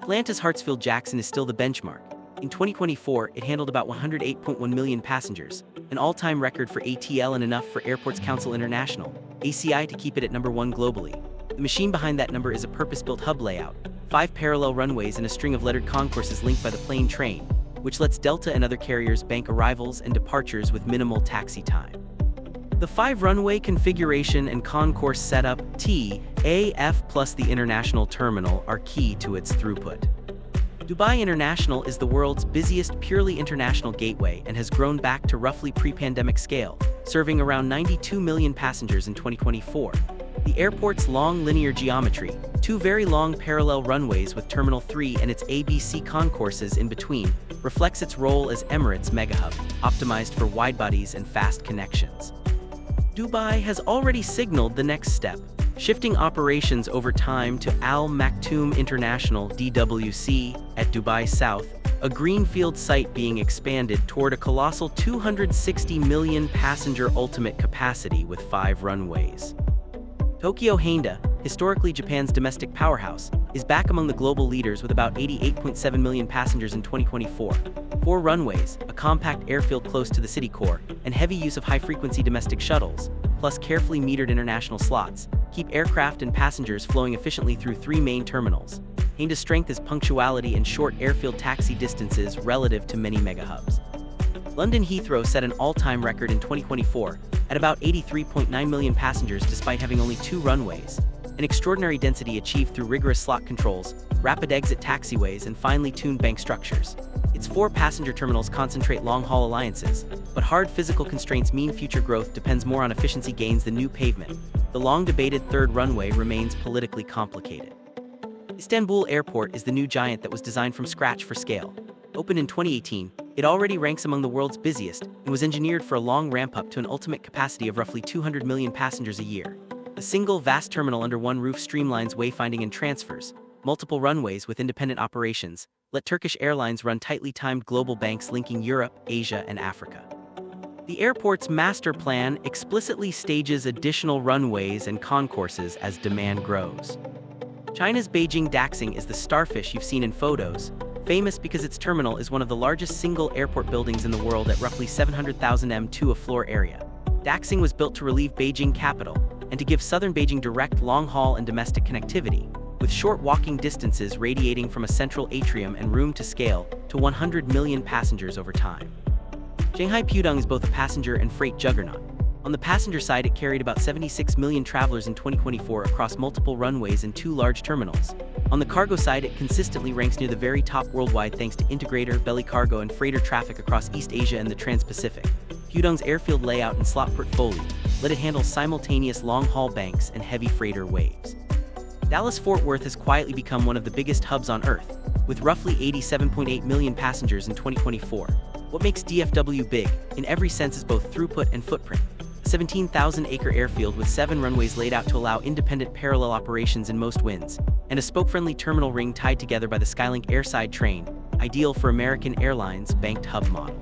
Atlanta's Hartsfield-Jackson is still the benchmark. In 2024, it handled about 108.1 million passengers, an all-time record for ATL and enough for Airports Council International, ACI, to keep it at #1 globally. The machine behind that number is a purpose-built hub layout, 5 parallel runways and a string of lettered concourses linked by the plane train, which lets Delta and other carriers bank arrivals and departures with minimal taxi time. The 5-runway configuration and concourse setup, TAF plus the international terminal are key to its throughput. Dubai International is the world's busiest purely international gateway and has grown back to roughly pre-pandemic scale, serving around 92 million passengers in 2024. The airport's long linear geometry, 2 very long parallel runways with Terminal 3 and its ABC concourses in between, reflects its role as Emirates' megahub, optimized for wide-bodies and fast connections. Dubai has already signaled the next step, shifting operations over time to Al Maktoum International (DWC) at Dubai South, a greenfield site being expanded toward a colossal 260 million passenger ultimate capacity with 5 runways. Tokyo Haneda, historically Japan's domestic powerhouse, is back among the global leaders with about 88.7 million passengers in 2024. 4 runways, a compact airfield close to the city core, and heavy use of high-frequency domestic shuttles, plus carefully metered international slots, keep aircraft and passengers flowing efficiently through 3 main terminals. Haneda's strength is punctuality and short airfield taxi distances relative to many megahubs. London Heathrow set an all-time record in 2024 at about 83.9 million passengers despite having only 2 runways, an extraordinary density achieved through rigorous slot controls, rapid exit taxiways, and finely tuned bank structures. Its 4 passenger terminals concentrate long-haul alliances, but hard physical constraints mean future growth depends more on efficiency gains than new pavement. The long-debated 3rd runway remains politically complicated. Istanbul Airport is the new giant that was designed from scratch for scale. Opened in 2018, it already ranks among the world's busiest and was engineered for a long ramp-up to an ultimate capacity of roughly 200 million passengers a year. A single vast terminal under one roof streamlines wayfinding and transfers, multiple runways with independent operations, let Turkish Airlines run tightly timed global banks linking Europe, Asia, and Africa. The airport's master plan explicitly stages additional runways and concourses as demand grows. China's Beijing Daxing is the starfish you've seen in photos, famous because its terminal is one of the largest single airport buildings in the world at roughly 700,000 m2 of floor area. Daxing was built to relieve Beijing capital and to give southern Beijing direct long-haul and domestic connectivity, with short walking distances radiating from a central atrium and room to scale to 100 million passengers over time. Shanghai Pudong is both a passenger and freight juggernaut. On the passenger side, it carried about 76 million travelers in 2024 across multiple runways and 2 large terminals. On the cargo side, it consistently ranks near the very top worldwide thanks to integrator, belly cargo, and freighter traffic across East Asia and the Trans-Pacific. Pudong's airfield layout and slot portfolio let it handle simultaneous long-haul banks and heavy freighter waves. Dallas-Fort Worth has quietly become one of the biggest hubs on Earth, with roughly 87.8 million passengers in 2024. What makes DFW big, in every sense, is both throughput and footprint. A 17,000-acre airfield with 7 runways laid out to allow independent parallel operations in most winds, and a spoke-friendly terminal ring tied together by the Skylink airside train, ideal for American Airlines' banked hub model.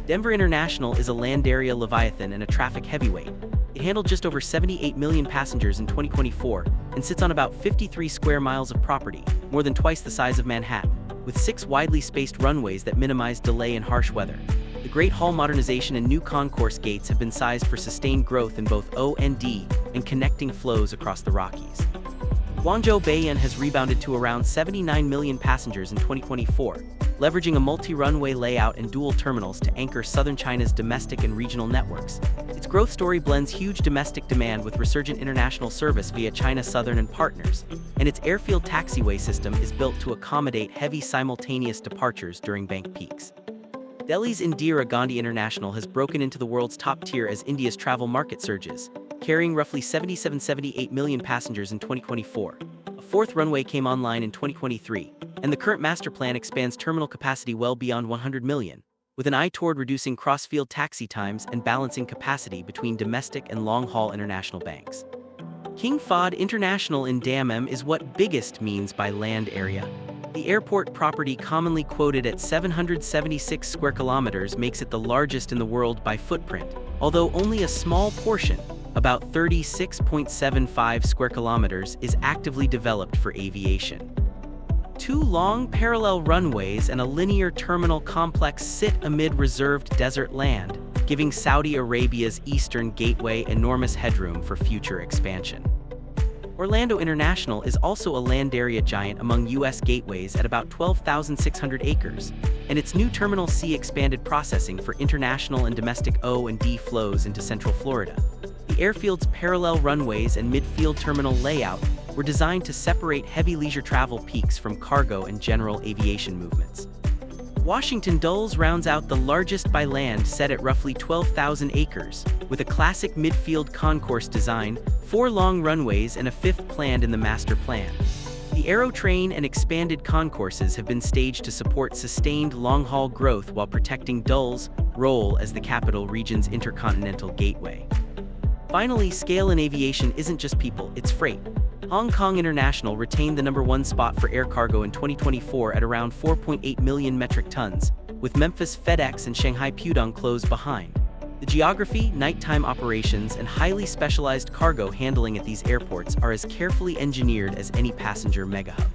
Denver International is a land area leviathan and a traffic heavyweight. It handled just over 78 million passengers in 2024 and sits on about 53 square miles of property, more than twice the size of Manhattan, with 6 widely spaced runways that minimize delay in harsh weather. The Great Hall modernization and new concourse gates have been sized for sustained growth in both O&D and connecting flows across the Rockies. Guangzhou Baiyun has rebounded to around 79 million passengers in 2024, leveraging a multi-runway layout and dual terminals to anchor southern China's domestic and regional networks. Its growth story blends huge domestic demand with resurgent international service via China Southern and partners, and its airfield taxiway system is built to accommodate heavy simultaneous departures during bank peaks. Delhi's Indira Gandhi International has broken into the world's top tier as India's travel market surges, carrying roughly 78 million passengers in 2024. A 4th runway came online in 2023, and the current master plan expands terminal capacity well beyond 100 million, with an eye toward reducing cross-field taxi times and balancing capacity between domestic and long-haul international banks. King Fahd International in Dammam is what biggest means by land area. The airport property, commonly quoted at 776 square kilometers, makes it the largest in the world by footprint, although only a small portion, about 36.75 square kilometers, is actively developed for aviation. Two long parallel runways and a linear terminal complex sit amid reserved desert land, giving Saudi Arabia's Eastern Gateway enormous headroom for future expansion. Orlando International is also a land area giant among U.S. gateways at about 12,600 acres, and its new Terminal C expanded processing for international and domestic O and D flows into Central Florida. The airfield's parallel runways and midfield terminal layout were designed to separate heavy leisure travel peaks from cargo and general aviation movements. Washington Dulles rounds out the largest by land, set at roughly 12,000 acres, with a classic midfield concourse design, 4 long runways and a 5th planned in the master plan. The Aerotrain and expanded concourses have been staged to support sustained long-haul growth while protecting Dulles' role as the capital region's intercontinental gateway. Finally, scale in aviation isn't just people, it's freight. Hong Kong International retained the #1 spot for air cargo in 2024 at around 4.8 million metric tons, with Memphis FedEx and Shanghai Pudong close behind. The geography, nighttime operations, and highly specialized cargo handling at these airports are as carefully engineered as any passenger megahub.